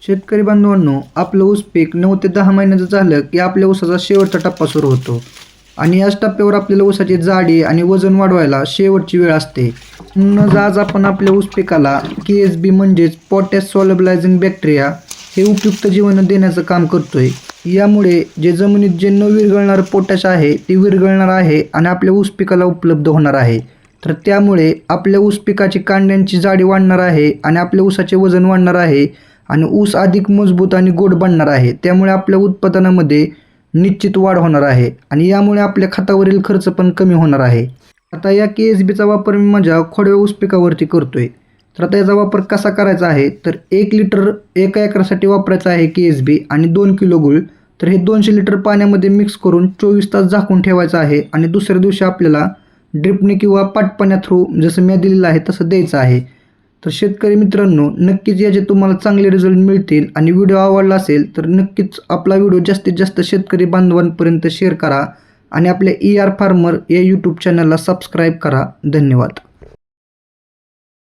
शेतकरी बांधवांनो, आपलं ऊस पीक 9 ते 10 महिन्याचं झालं की आपल्या ऊसाचा शेवटचा टप्पा सुरू होतो आणि याच टप्प्यावर आपल्याला ऊसाची जाडी आणि वजन वाढवायला शेवटची वेळ असते. म्हणूनच आज आपण आपल्या ऊस पिकाला KSB म्हणजेच पोटॅश सॉल्युबलायझिंग बॅक्टेरिया हे उपयुक्त जीवन देण्याचं काम करतोय. यामुळे जे जमिनीत जे न विरघळणारं पोटॅश आहे ते विरघळणार आहे आणि आपल्या ऊस पिकाला उपलब्ध होणार आहे. तर त्यामुळे आपल्या ऊस पिकाची कांड्यांची जाडी वाढणार आहे आणि आपल्या ऊसाचे वजन वाढणार आहे आणि ऊस अधिक मजबूत आणि गोड बनणार आहे. त्यामुळे आपल्या उत्पादनामध्ये निश्चित वाढ होणार आहे आणि यामुळे आपल्या खतावरील खर्च पण कमी होणार आहे. आता या KSBचा वापर मी माझ्या खोडव्या ऊस पिकावरती करतोय. तर आता याचा वापर कसा करायचा आहे, तर 1 लिटर एका एकरासाठी वापरायचा आहे KSB आणि 2 किलो गूळ. तर हे 200 लिटर पाण्यामध्ये मिक्स करून 24 तास झाकून ठेवायचं आहे आणि दुसऱ्या दिवशी आपल्याला ड्रिपने किंवा पाटपाण्या थ्रू जसं मी दिलेलं आहे तसं द्यायचं आहे. तर शेतकरी मित्रांनो, नक्कीच याचे तुम्हाला चांगले रिझल्ट मिळतील आणि व्हिडिओ आवडला असेल तर नक्कीच आपला व्हिडिओ जास्तीत जास्त शेतकरी बांधवांपर्यंत शेअर करा आणि आपल्या ER फार्मर या यूट्यूब चॅनलला सबस्क्राईब करा. धन्यवाद.